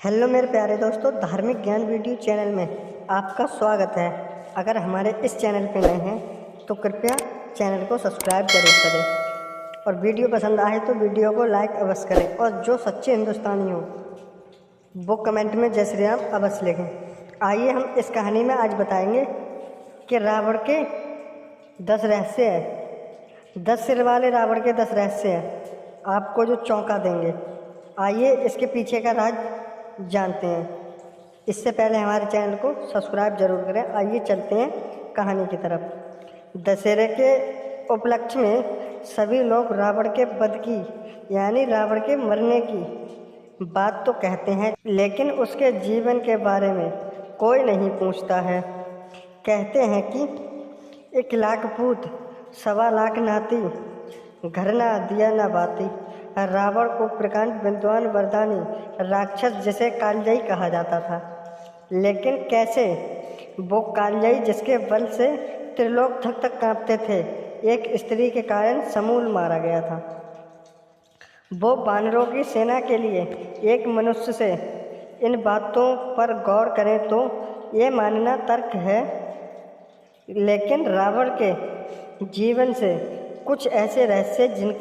Hello मेरे प्यारे दोस्तों, धार्मिक ज्ञान वीडियो चैनल में आपका स्वागत है। अगर हमारे इस चैनल पे नए हैं तो कृपया चैनल को सब्सक्राइब जरूर करें और वीडियो पसंद आए तो वीडियो को लाइक अवश्य करें और जो सच्चे हिंदुस्तानी हो वो कमेंट में जय श्री राम अवश्य लिखें। आइए हम इस कहानी में आज बताएंगे कि रावण के 10 रहस्य है। 10 सिर वाले रावण के 10 रहस्य हैं आपको जो चौंका देंगे। आइए इसके पीछे का राज जानते हैं। इससे पहले हमारे चैनल को सब्सक्राइब जरूर करें। आइए चलते हैं कहानी की तरफ। दशहरे के उपलक्ष्य में सभी लोग रावण के वध की यानी रावण के मरने की बात तो कहते हैं, लेकिन उसके जीवन के बारे में कोई नहीं पूछता है। कहते हैं कि 1 लाख पूत 1.25 लाख नाती, घर ना दिया ना बाती। रावण को प्रकांड विद्वान वरदानी राक्षस जिसे कालजयी कहा जाता था, लेकिन कैसे? वो कालजयी जिसके बल से त्रिलोक थक थक कांपते थे, एक स्त्री के कारण समूल मारा गया था। वो वानरों की सेना के लिए एक मनुष्य से। इन बातों पर गौर करें तो ये मानना तर्क है, लेकिन रावण के जीवन से कुछ ऐसे रहस्य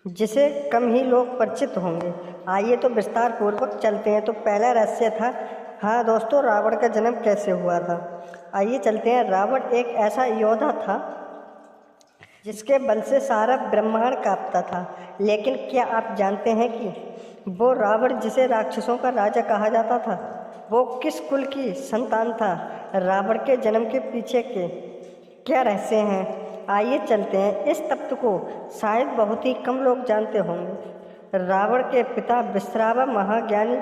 जिसे कम ही लोग परिचित होंगे। आइए तो विस्तार पूर्वक चलते हैं। तो पहला रहस्य था, हाँ दोस्तों, रावण का जन्म कैसे हुआ था। आइए चलते हैं। रावण एक ऐसा योद्धा था जिसके बल से सारा ब्रह्मांड कांपता था। लेकिन क्या आप जानते हैं कि वो रावण जिसे राक्षसों का राजा कहा जाता था, वो किस कुल की संतान था? रावण के जन्म के पीछे के क्या रहस्य हैं? आइए चलते हैं। इस तथ्य को शायद बहुत ही कम लोग जानते होंगे। रावण के पिता विश्रावा महाज्ञानी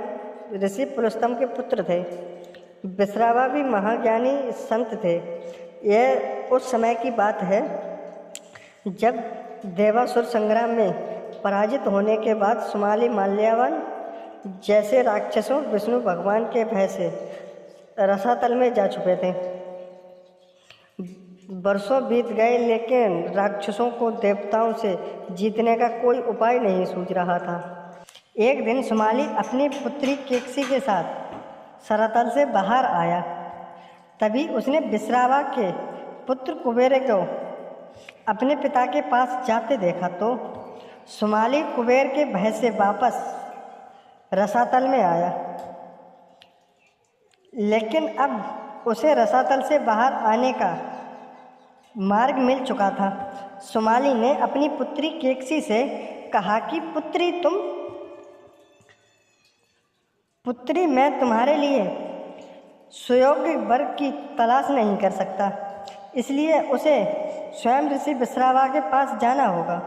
ऋषि पुलस्त्य के पुत्र थे। विश्रावा भी महाज्ञानी संत थे। यह उस समय की बात है जब देवासुर संग्राम में पराजित होने के बाद सुमाली माल्यावन जैसे राक्षसों विष्णु भगवान के भय से रसातल में जा छुपे थे। वर्षों बीत गए, लेकिन राक्षसों को देवताओं से जीतने का कोई उपाय नहीं सूझ रहा था। एक दिन सुमाली अपनी पुत्री केकसी के साथ सरतल से बाहर आया। तभी उसने विश्रावा के पुत्र कुबेर को अपने पिता के पास जाते देखा तो सुमाली कुबेर के भय से वापस रसातल में आया, लेकिन अब उसे रसातल से बाहर आने का मार्ग मिल चुका था। सुमाली ने अपनी पुत्री केकसी से कहा कि पुत्री, मैं तुम्हारे लिए सुयोग्य वर की तलाश नहीं कर सकता, इसलिए उसे स्वयं ऋषि विश्रावा के पास जाना होगा।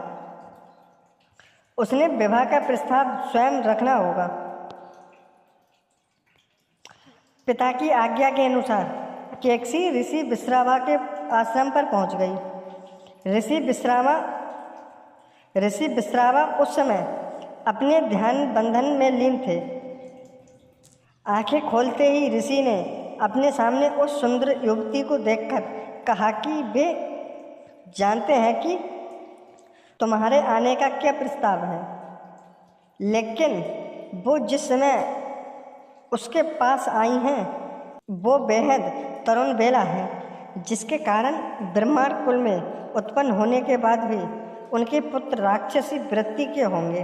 उसने विवाह का प्रस्ताव स्वयं रखना होगा। पिता की आज्ञा के अनुसार केकसी ऋषि विश्रावा के आश्रम पर पहुंच गई। ऋषि विश्रावा उस समय अपने ध्यान बंधन में लीन थे। आंखें खोलते ही ऋषि ने अपने सामने उस सुंदर युवती को देखकर कहा कि वे जानते हैं कि तुम्हारे आने का क्या प्रस्ताव है, लेकिन वो जिस समय उसके पास आई हैं वो बेहद तरुण बेला है, जिसके कारण ब्रह्मांड कुल में उत्पन्न होने के बाद भी उनके पुत्र राक्षसी वृत्ति के होंगे।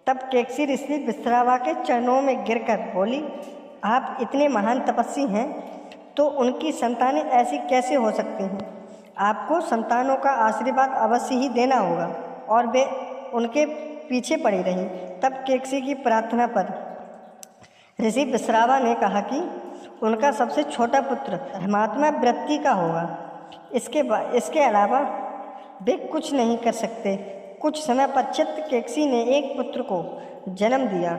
तब केकसी ऋषि विश्रावा के चरणों में गिरकर बोली, आप इतने महान तपस्वी हैं तो उनकी संतानें ऐसी कैसे हो सकती हैं? आपको संतानों का आशीर्वाद अवश्य ही देना होगा। और वे उनके पीछे पड़ी रही। तब केकसी की प्रार्थना पर ऋषि विश्रावा ने कहा कि उनका सबसे छोटा पुत्र धर्मात्मा वृत्ति का होगा। इसके अलावा वे कुछ नहीं कर सकते। कुछ समय पश्चात केकसी ने एक पुत्र को जन्म दिया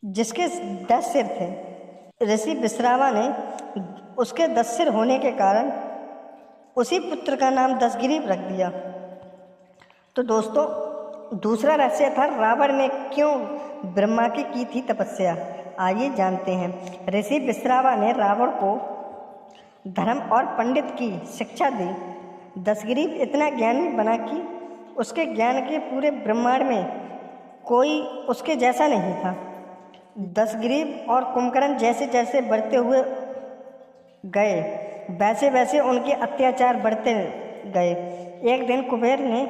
जिसके 10 सिर थे। ऋषि विश्रावा ने उसके 10 सिर होने के कारण उसी पुत्र का नाम दशग्रीव रख दिया। तो दोस्तों, दूसरा रहस्य था, रावण ने क्यों ब्रह्मा की थी तपस्या। आइए जानते हैं। ऋषि विश्रावा ने रावण को धर्म और पंडित की शिक्षा दी। दशग्रीव इतना ज्ञानी बना कि उसके ज्ञान के पूरे ब्रह्मांड में कोई उसके जैसा नहीं था। दशग्रीव और कुंभकर्ण जैसे जैसे बढ़ते हुए गए वैसे वैसे उनके अत्याचार बढ़ते गए। एक दिन कुबेर ने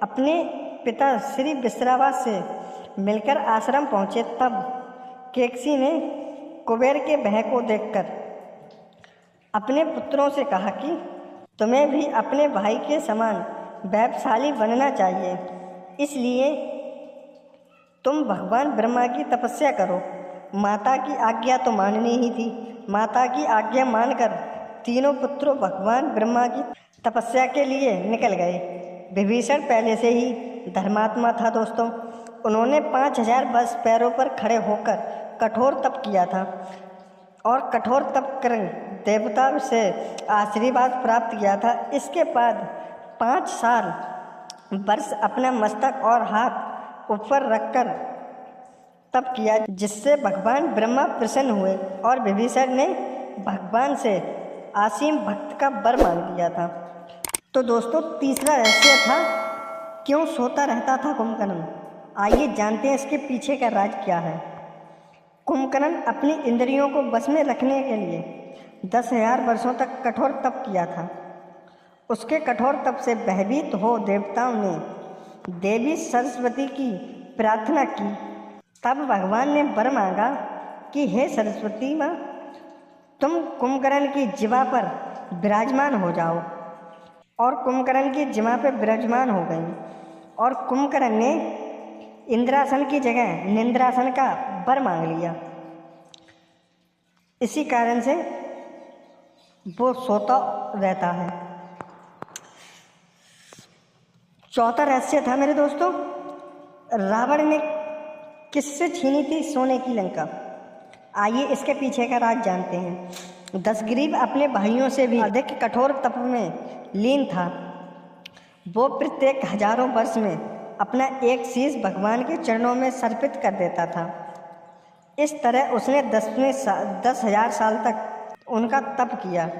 अपने पिता श्री विश्रावास से मिलकर आश्रम पहुँचे। तब केकसी ने कुबेर के भय को देखकर अपने पुत्रों से कहा कि तुम्हें भी अपने भाई के समान वैभवशाली बनना चाहिए, इसलिए तुम भगवान ब्रह्मा की तपस्या करो। माता की आज्ञा तो माननी ही थी। माता की आज्ञा मानकर तीनों पुत्रों भगवान ब्रह्मा की तपस्या के लिए निकल गए। विभीषण पहले से ही धर्मात्मा था दोस्तों। उन्होंने 5000 वर्ष पैरों पर खड़े होकर कठोर तप किया था और कठोर तप कर देवता से आशीर्वाद प्राप्त किया था। इसके बाद 5 साल वर्ष अपना मस्तक और हाथ ऊपर रखकर तप किया, जिससे भगवान ब्रह्मा प्रसन्न हुए और विभीषण ने भगवान से असीम भक्त का वर मांग लिया था। तो दोस्तों तीसरा रहस्य था क्यों सोता रहता था कुंभकर्ण। आइए जानते हैं इसके पीछे का राज क्या है। कुंभकर्ण अपनी इंद्रियों को बस में रखने के लिए 10,000 वर्षों तक कठोर तप किया था। उसके कठोर तप से भयभीत हो देवताओं ने देवी सरस्वती की प्रार्थना की। तब भगवान ने वर मांगा कि हे सरस्वती माँ, तुम कुंभकर्ण की जिह्वा पर विराजमान हो जाओ। और कुंभकर्ण की जिह्वा पर विराजमान हो गई और कुंभकर्ण ने इंद्रासन की जगह निंद्रासन का वर मांग लिया। इसी कारण से वो सोता रहता है। चौथा रहस्य था मेरे दोस्तों, रावण ने किससे छीनी थी सोने की लंका। आइए इसके पीछे का राज जानते हैं। दशग्रीव अपने भाइयों से भी अधिक कठोर तप में लीन था। वो प्रत्येक हजारों वर्ष में अपना एक शीश भगवान के चरणों में समर्पित कर देता था। इस तरह उसने 10,000 साल तक उनका तप किया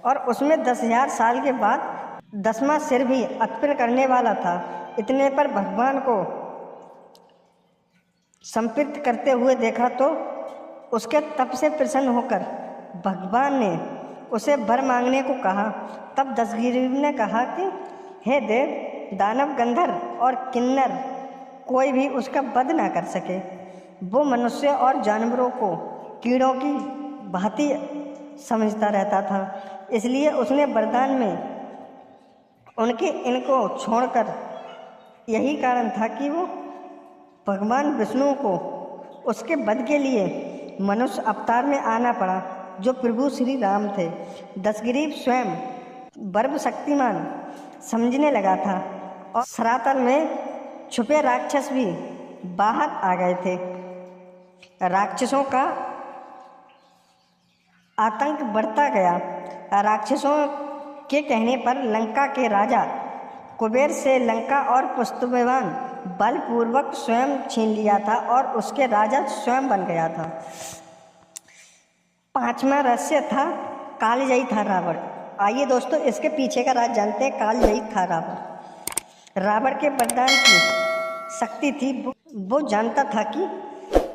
और उसमें 10,000 साल के बाद 10वां सिर भी अर्पण करने वाला था। इतने पर भगवान को समर्पित करते हुए देखा तो उसके तप से प्रसन्न होकर भगवान ने उसे वर मांगने को कहा। तब दशग्रीव ने कहा कि हे देव, दानव, गंधर्व और किन्नर कोई भी उसका वध ना कर सके। वो मनुष्य और जानवरों को कीड़ों की भांति समझता रहता था, इसलिए उसने वरदान में उनके इनको छोड़कर यही कारण था कि वो भगवान विष्णु को उसके वध के लिए मनुष्य अवतार में आना पड़ा, जो प्रभु श्री राम थे। दशग्रीव स्वयं सर्वशक्तिमान समझने लगा था और सरातल में छुपे राक्षस भी बाहर आ गए थे। राक्षसों का आतंक बढ़ता गया। राक्षसों के कहने पर लंका के राजा कुबेर से लंका और पुष्पवान बलपूर्वक स्वयं छीन लिया था और उसके राजा स्वयं बन गया था। 5वां रहस्य था कालजयी था रावण। आइए दोस्तों इसके पीछे का राज जानते हैं। कालजयी था रावण। रावण के वरदान की शक्ति थी। वो जानता था कि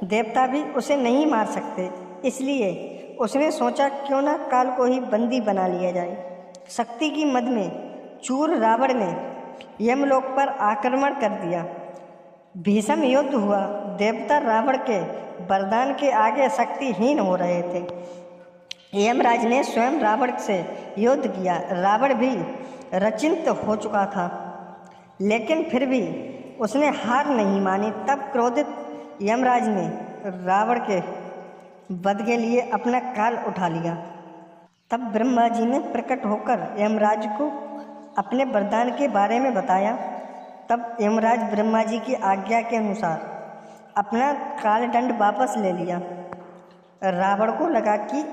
देवता भी उसे नहीं मार सकते, इसलिए उसने सोचा क्यों ना काल को ही बंदी बना लिया जाए। शक्ति की मद में चूर रावण ने यमलोक पर आक्रमण कर दिया। भीषण युद्ध हुआ। देवता रावण के वरदान के आगे शक्तिहीन हो रहे थे। यमराज ने स्वयं रावण से युद्ध किया। रावण भी रचिंत हो चुका था, लेकिन फिर भी उसने हार नहीं मानी। तब क्रोधित यमराज ने रावण के वध के लिए अपना काल उठा लिया। तब ब्रह्मा जी ने प्रकट होकर यमराज को अपने वरदान के बारे में बताया। तब यमराज ब्रह्मा जी की आज्ञा के अनुसार अपना कालदंड वापस ले लिया। रावण को लगा कि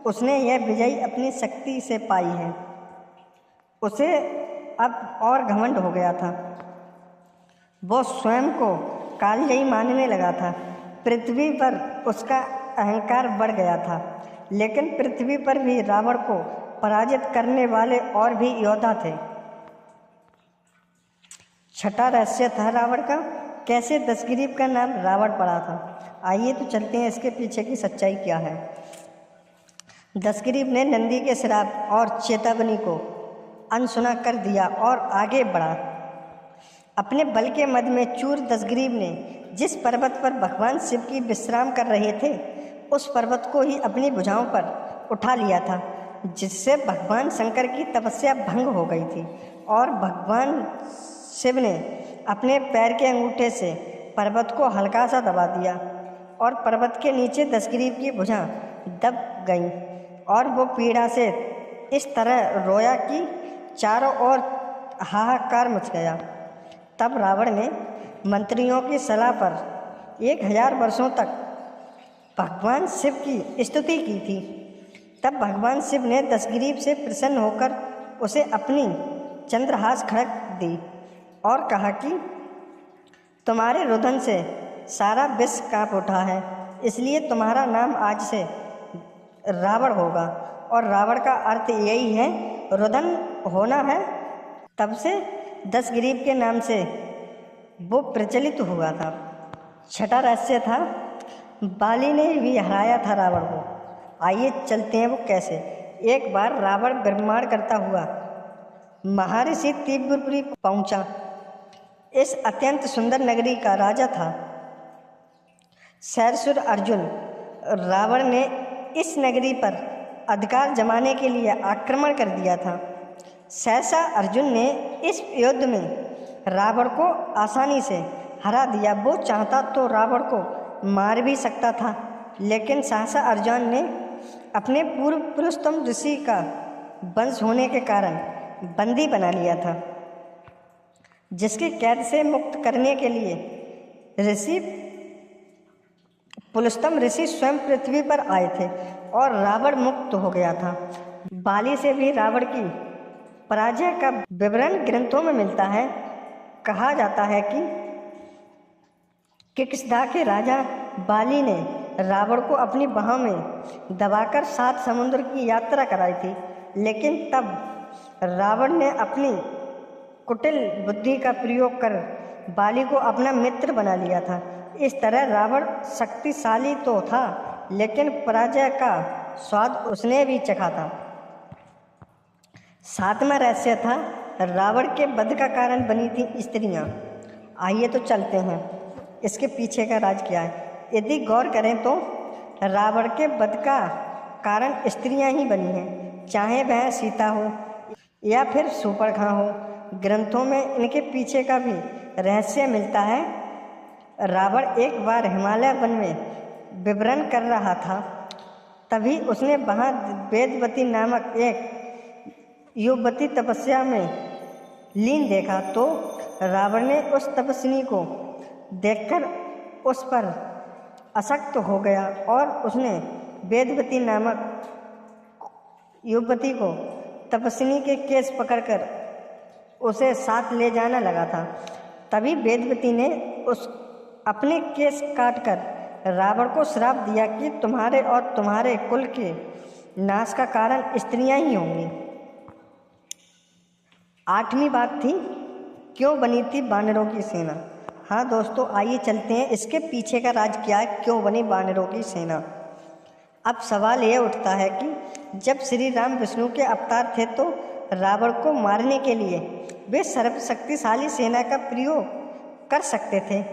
उसने यह विजय अपनी शक्ति से पाई है। उसे अब और घमंड हो गया था। वो स्वयं को कालजयी मानने लगा था। पृथ्वी पर उसका अहंकार बढ़ गया था, लेकिन पृथ्वी पर भी रावण को पराजित करने वाले और भी योद्धा थे। 6वां रहस्य था रावण का कैसे दशग्रीव का नाम रावण पड़ा था। आइए तो चलते हैं इसके पीछे की सच्चाई क्या है। दशग्रीव ने नंदी के श्राप और चेतावनी को अनसुना कर दिया और आगे बढ़ा। अपने बल के मद में चूर दशग्रीव ने जिस पर्वत पर भगवान शिव की विश्राम कर रहे थे उस पर्वत को ही अपनी भुजाओं पर उठा लिया था, जिससे भगवान शंकर की तपस्या भंग हो गई थी और भगवान शिव ने अपने पैर के अंगूठे से पर्वत को हल्का सा दबा दिया और पर्वत के नीचे दशग्रीव की भुजा दब गई और वो पीड़ा से इस तरह रोया कि चारों ओर हाहाकार मच गया। तब रावण ने मंत्रियों की सलाह पर 1000 वर्षों तक भगवान शिव की स्तुति की थी। तब भगवान शिव ने दशग्रीव से प्रसन्न होकर उसे अपनी चंद्रहास खड़क दी और कहा कि तुम्हारे रुदन से सारा विश्व काँप उठा है, इसलिए तुम्हारा नाम आज से रावण होगा। और रावण का अर्थ यही है, रुदन होना है। तब से दशग्रीव के नाम से वो प्रचलित हुआ था। छठा रहस्य था, बाली ने भी हराया था रावण को। आइए चलते हैं वो कैसे। एक बार रावण ब्रह्मांड करता हुआ महर्षि तीव्रपुरी पहुंचा। इस अत्यंत सुंदर नगरी का राजा था शैरसुर अर्जुन। रावण ने इस नगरी पर अधिकार जमाने के लिए आक्रमण कर दिया था। सहसा अर्जुन ने इस युद्ध में रावण को आसानी से हरा दिया। वो चाहता तो रावण को मार भी सकता था, लेकिन सहसा अर्जुन ने अपने पूर्व पुरुषोत्तम ऋषि का वंश होने के कारण बंदी बना लिया था, जिसकी कैद से मुक्त करने के लिए ऋषि पुरुषोत्तम ऋषि स्वयं पृथ्वी पर आए थे और रावण मुक्त हो गया था। बाली से भी रावण की पराजय का विवरण ग्रंथों में मिलता है। कहा जाता है कि किष्किंधा के राजा बाली ने रावण को अपनी बाहों में दबाकर 7 समुद्र की यात्रा कराई थी, लेकिन तब रावण ने अपनी कुटिल बुद्धि का प्रयोग कर बाली को अपना मित्र बना लिया था। इस तरह रावण शक्तिशाली तो था, लेकिन पराजय का स्वाद उसने भी चखा था। 7वां रहस्य था, रावण के वध का कारण बनी थी स्त्रियां। आइए तो चलते हैं इसके पीछे का राज क्या है। यदि गौर करें तो रावण के वध का कारण स्त्रियां ही बनी हैं, चाहे वह सीता हो या फिर शूर्पणखा हो। ग्रंथों में इनके पीछे का भी रहस्य मिलता है। रावण एक बार हिमालय वन में विचरण कर रहा था, तभी उसने वहाँ वेदवती नामक एक युवती तपस्या में लीन देखा। तो रावण ने उस तपस्विनी को देखकर उस पर आसक्त हो गया और उसने वेदवती नामक युवती को तपस्विनी के केस पकड़कर उसे साथ ले जाना लगा था। तभी वेदवती ने अपने केस काटकर रावण को श्राप दिया कि तुम्हारे और तुम्हारे कुल के नाश का कारण स्त्रियां ही होंगी। 8वीं बात थी, क्यों बनी थी वानरों की सेना। हाँ दोस्तों, आइए चलते हैं इसके पीछे का राज क्या है, क्यों बनी वानरों की सेना। अब सवाल यह उठता है कि जब श्री राम विष्णु के अवतार थे तो रावण को मारने के लिए वे सर्वशक्तिशाली सेना का प्रयोग कर सकते थे,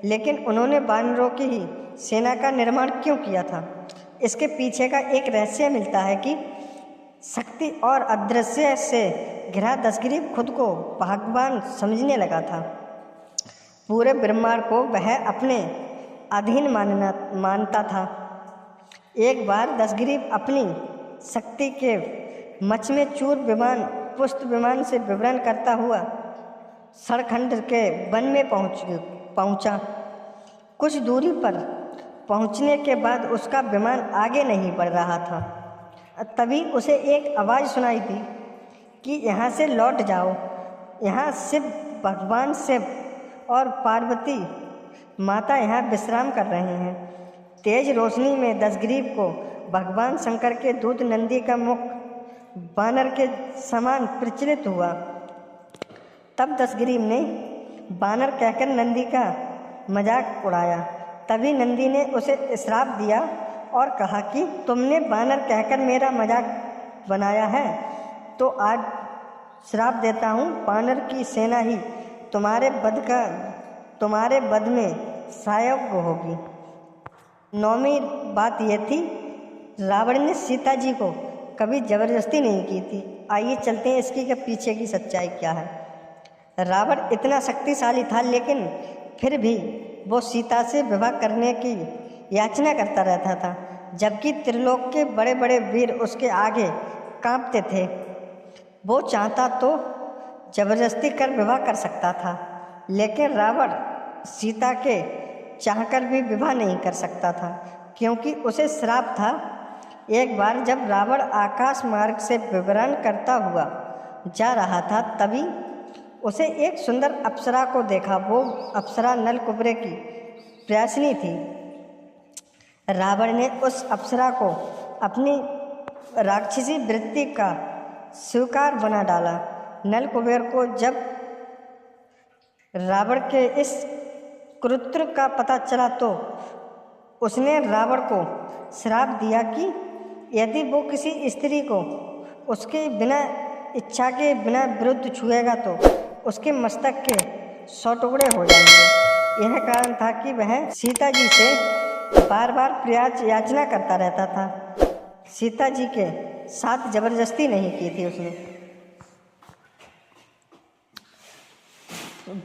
लेकिन उन्होंने वानरों की ही सेना का निर्माण क्यों किया था। इसके पीछे का एक रहस्य मिलता है कि शक्ति और अदृश्य से घिरा दशग्रीव खुद को भगवान समझने लगा था। पूरे ब्रह्मांड को वह अपने अधीन मानता था। एक बार दशग्रीव अपनी शक्ति के मच में चूर विमान पुष्प विमान से विवरण करता हुआ सड़खंड के वन में पहुंचा। कुछ दूरी पर पहुंचने के बाद उसका विमान आगे नहीं बढ़ रहा था। तभी उसे एक आवाज़ सुनाई दी कि यहाँ से लौट जाओ, यहाँ भगवान शिव और पार्वती माता यहाँ विश्राम कर रहे हैं। तेज रोशनी में दशग्रीव को भगवान शंकर के दूत नंदी का मुख बानर के समान प्रचलित हुआ। तब दशग्रीव ने बानर कहकर नंदी का मजाक उड़ाया तभी नंदी ने उसे श्राप दिया और कहा कि तुमने बानर कहकर मेरा मजाक बनाया है, तो आज श्राप देता हूँ, बानर की सेना ही तुम्हारे वध में सहायक होगी। 9वीं बात यह थी, रावण ने सीता जी को कभी ज़बरदस्ती नहीं की थी। आइए चलते हैं इसकी के पीछे की सच्चाई क्या है। रावण इतना शक्तिशाली था, लेकिन फिर भी वो सीता से विवाह करने की याचना करता रहता था, जबकि त्रिलोक के बड़े बड़े वीर उसके आगे कांपते थे। वो चाहता तो जबरदस्ती कर विवाह कर सकता था, लेकिन रावण सीता के चाहकर भी विवाह नहीं कर सकता था, क्योंकि उसे श्राप था। एक बार जब रावण आकाश मार्ग से विवरण करता हुआ जा रहा था, तभी उसे एक सुंदर अप्सरा को देखा। वो अप्सरा नलकुबरे की प्यासिनी थी। रावण ने उस अप्सरा को अपनी राक्षसी वृत्ति का स्वीकार बना डाला। नलकुबेर को जब रावण के इस कृत्य का पता चला, तो उसने रावण को श्राप दिया कि यदि वो किसी स्त्री को उसके बिना इच्छा के बिना विरुद्ध छुएगा तो उसके मस्तक के 100 टुकड़े हो जाएंगे। यह कारण था कि वह सीता जी से बार बार प्रयास याचना करता रहता था। सीता जी के साथ जबरदस्ती नहीं की थी उसने।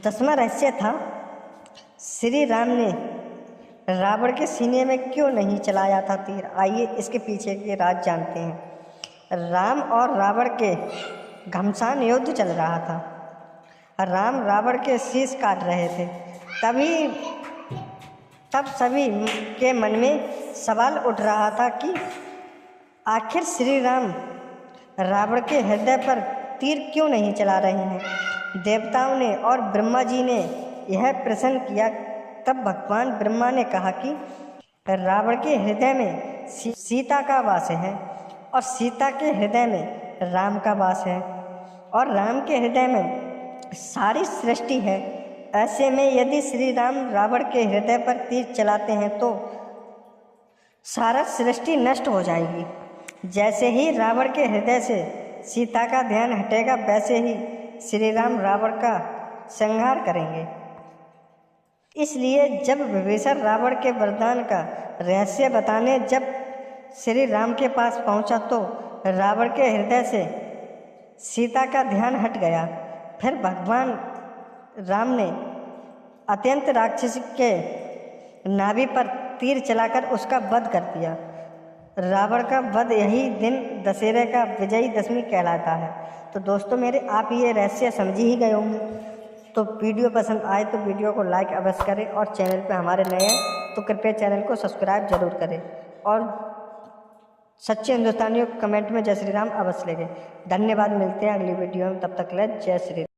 10वां रहस्य था, श्री राम ने रावण के सीने में क्यों नहीं चलाया था तीर। आइए इसके पीछे के राज जानते हैं। राम और रावण के घमासान युद्ध चल रहा था। राम रावण के शीश काट रहे थे। तब सभी के मन में सवाल उठ रहा था कि आखिर श्री राम रावण के हृदय पर तीर क्यों नहीं चला रहे हैं। देवताओं ने और ब्रह्मा जी ने यह प्रश्न किया। तब भगवान ब्रह्मा ने कहा कि रावण के हृदय में सीता का वास है, और सीता के हृदय में राम का वास है, और राम के हृदय में सारी सृष्टि है। ऐसे में यदि श्री राम रावण के हृदय पर तीर चलाते हैं तो सारा सृष्टि नष्ट हो जाएगी। जैसे ही रावण के हृदय से सीता का ध्यान हटेगा, वैसे ही श्री राम रावण का संहार करेंगे। इसलिए जब विभीषण रावण के वरदान का रहस्य बताने जब श्री राम के पास पहुंचा, तो रावण के हृदय से सीता का ध्यान हट गया। फिर भगवान राम ने अत्यंत राक्षस के नाभि पर तीर चलाकर उसका वध कर दिया। रावण का वध यही दिन दशहरे का विजयी दशमी कहलाता है। तो दोस्तों मेरे, आप ये रहस्य समझ ही गए होंगे। तो वीडियो पसंद आए तो वीडियो को लाइक अवश्य करें, और चैनल पे हमारे नए हैं तो कृपया चैनल को सब्सक्राइब जरूर करें, और सच्चे हिंदुस्तानियों कमेंट में जय श्री राम अवश्य लिखें। धन्यवाद। मिलते हैं अगली वीडियो में, तब तक ले जय श्री राम।